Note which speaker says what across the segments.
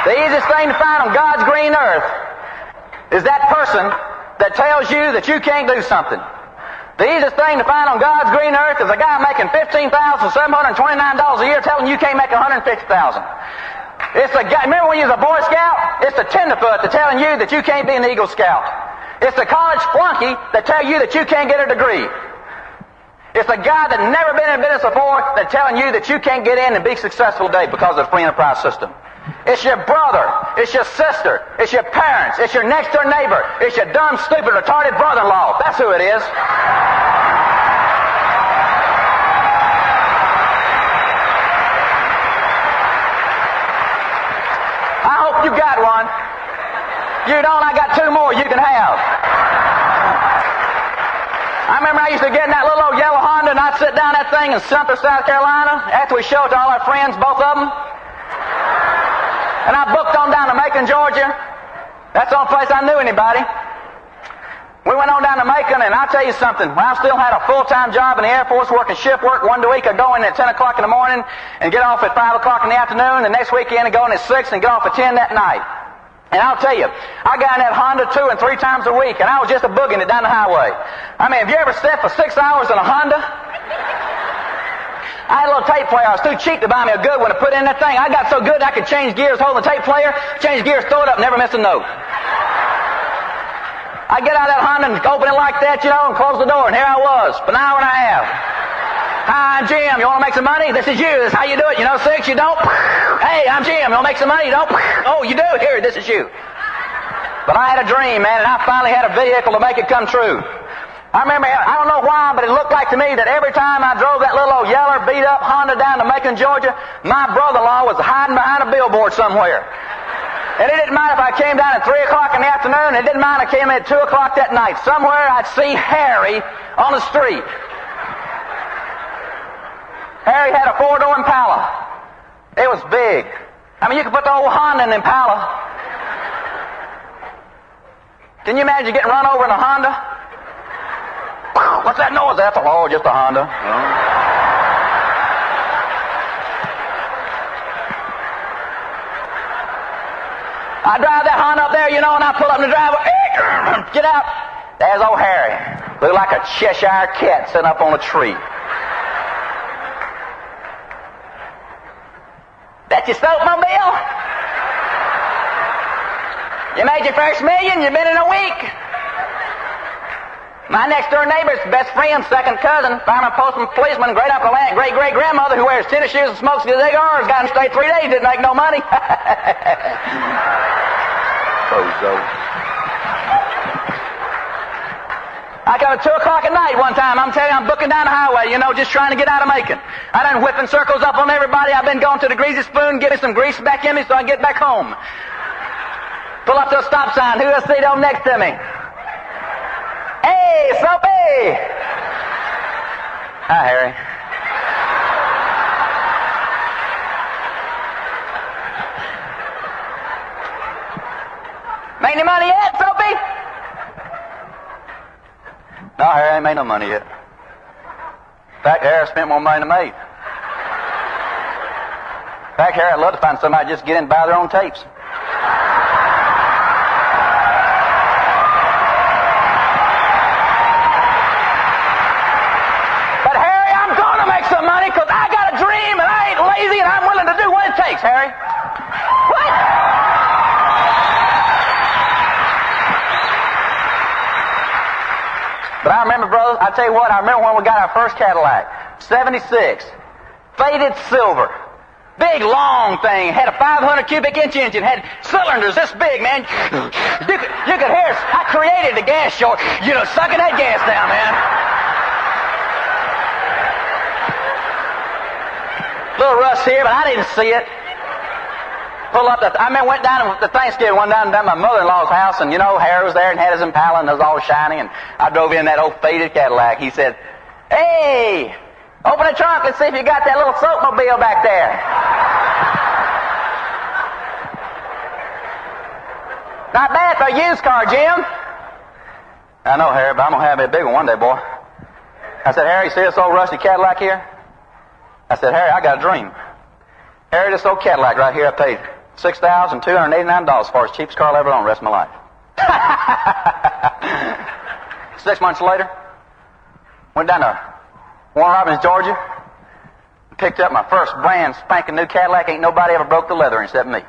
Speaker 1: The easiest thing to find on God's green earth is that person that tells you that you can't do something. The easiest thing to find on God's green earth is a guy making $15,729 a year telling you can't make $150,000. It's the guy, remember when you was a Boy Scout? It's the tenderfoot that's telling you that you can't be an Eagle Scout. It's the college flunky that tell you that you can't get a degree. It's the guy that never been in business before that's telling you that you can't get in and be successful today because of the free enterprise system. It's your brother. It's your sister. It's your parents. It's your next door neighbor. It's your dumb, stupid, retarded brother-in-law. That's who it is. I hope you got one. You don't, I got two more you can have. I remember I used to get in that little old yellow Honda and I'd sit down that thing in Sumter, South Carolina after we showed it to all our friends, both of them. And I booked on down to Macon, Georgia. That's the only place I knew anybody. We went on down to Macon, and I'll tell you something. When I still had a full-time job in the Air Force working shift work, one week I'd go in at 10 o'clock in the morning and get off at 5 o'clock in the afternoon. The next weekend I'd go in at 6 and get off at 10 that night. And I'll tell you, I got in that Honda 2 and 3 times a week, and I was just a boogieing it down the highway. I mean, have you ever sat for 6 hours in a Honda? I had a little tape player. I was too cheap to buy me a good one to put in that thing. I got so good I could change gears, hold the tape player, change gears, throw it up, never miss a note. I get out of that Honda and open it like that, you know, and close the door, and here I was for an hour and a half. Hi, I'm Jim. You want to make some money? This is you. This is how you do it. You know, 6, you don't. Hey, I'm Jim. You want to make some money? You don't. Oh, you do? Here, this is you. But I had a dream, man, and I finally had a vehicle to make it come true. I remember, I don't know why, but it looked like to me that every time I drove that little old yeller, beat-up Honda down to Macon, Georgia, my brother-in-law was hiding behind a billboard somewhere. And it didn't matter if I came down at 3 o'clock in the afternoon, it didn't matter if I came in at 2 o'clock that night. Somewhere I'd see Harry on the street. Harry had a 4-door Impala. It was big. I mean, you could put the old Honda in an Impala. Can you imagine getting run over in a Honda? What's that noise? That's just a Honda. I drive that Honda up there, you know, and I pull up in the driveway. Get out. There's old Harry. Looked like a Cheshire cat sitting up on a tree. That's your soapmobile? You made your first million, you've been in a week. My next door neighbor's best friend, second cousin, fireman, postman, policeman, great uncle, aunt, great great grandmother who wears tennis shoes and smokes cigars, got him straight 3 days, didn't make no money. I got at 2 o'clock at night one time. I'm telling you, I'm booking down the highway, you know, just trying to get out of Macon. I done whipping circles up on everybody. I've been going to the greasy spoon, getting some grease back in me so I can get back home. Pull up to a stop sign. Who I see down next to me? Hey, Soapy! Hi, Harry. Made any money yet, Soapy? No, Harry, I ain't made no money yet. In fact, Harry, I spent more money than I made. In fact, Harry, I'd love to find somebody just get in and buy their own tapes. And I'm willing to do what it takes, Harry. What? But I remember, brothers, I tell you what, I remember when we got our first Cadillac, 76, faded silver, big long thing, had a 500 cubic inch engine, had cylinders this big, man. You could hear, I created the gas short, you know, sucking that gas down, man. Little rust here, but I didn't see it. Pull up I went down to Thanksgiving one down my mother-in-law's house, and you know, Harry was there and had his Impala and it was all shiny, and I drove in that old faded Cadillac. He said, "Hey, open the trunk, let's see if you got that little soapmobile back there." Not bad for a used car, Jim. I know, Harry, but I'm gonna have a big one day, boy. I said, "Harry, see this old rusty Cadillac here?" I said, "Harry, I got a dream. Harry, this old Cadillac right here, I paid $6,289 as far as cheapest car I ever owned the rest of my life. 6 months later, went down to Warren Robins, Georgia, and picked up my first brand spanking new Cadillac. Ain't nobody ever broke the leather except me.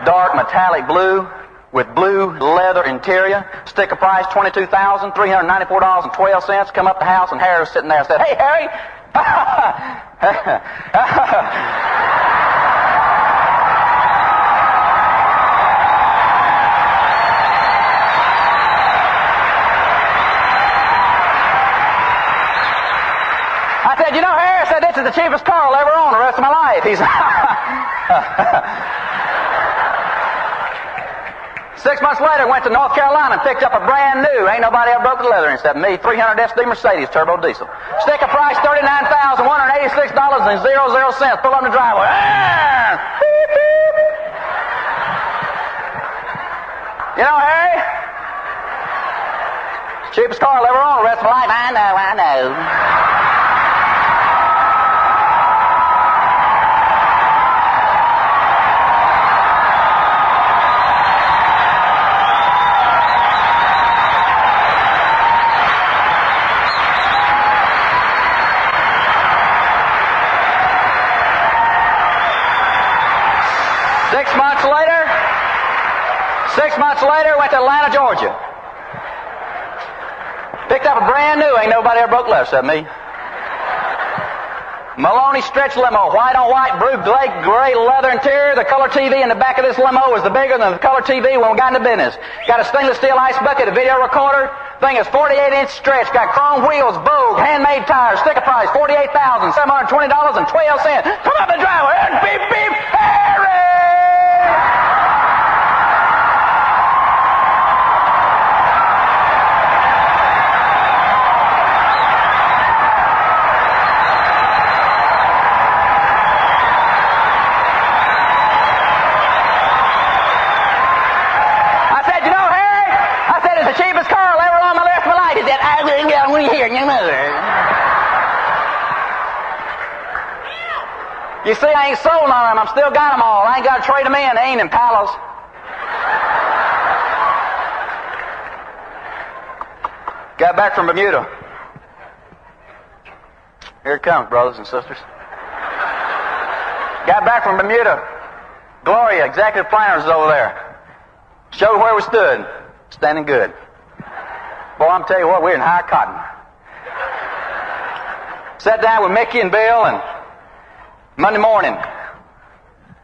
Speaker 1: Dark metallic blue with blue leather interior. Sticker price $22,394.12. Come up the house and Harry was sitting there and said, "Hey, Harry." I said, "You know, Harry," I said, "this is the cheapest car I'll ever own the rest of my life." He said, 6 months later, went to North Carolina and picked up a brand new, ain't nobody ever broke the leather except me, 300 SD Mercedes turbo diesel. Sticker price $39,186.00. Pull up the driveway. Beep, beep. You know, Harry, cheapest car I'll ever own the rest of my life. I know. 6 months later, went to Atlanta, Georgia. Picked up a brand new, ain't nobody ever broke leather except me. Maloney stretch limo, white on white, blue gray leather interior. The color TV in the back of this limo was bigger than the color TV when we got into business. Got a stainless steel ice bucket, a video recorder. Thing is 48-inch stretch. Got chrome wheels, Vogue, handmade tires. Sticker price $48,720.12. Come up the driveway and beep beep, Harry! You see, I ain't sold none of them. I'm still got them all. I ain't got to trade them in. They ain't Impalas. Got back from Bermuda. Here it comes, brothers and sisters. Got back from Bermuda. Gloria, executive planners, is over there. Showed where we stood. Standing good. Boy, I'm telling you what, we're in high cotton. Sat down with Mickey and Bill and Monday morning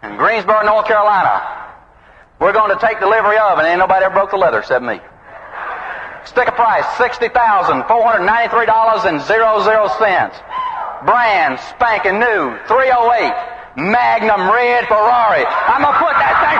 Speaker 1: in Greensboro, North Carolina. We're going to take delivery of, and ain't nobody ever broke the leather except me. Sticker price $60,493.00. Brand spanking new 308 Magnum red Ferrari. I'm gonna put that thing.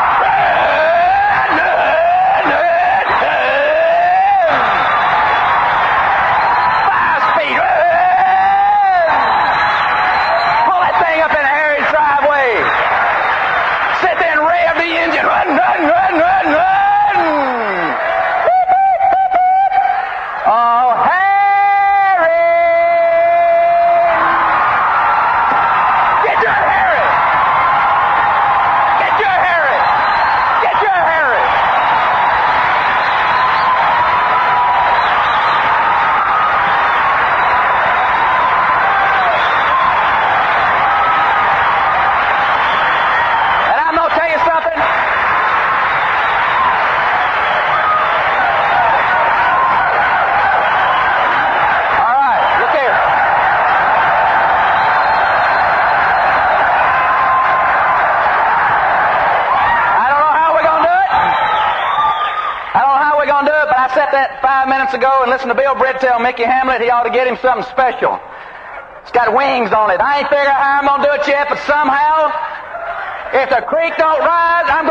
Speaker 1: Ago and listen to Bill Britt tell Mickey Hamlet he ought to get him something special. It's got wings on it. I ain't figured out how I'm going to do it yet, but somehow, if the creek don't rise, I'm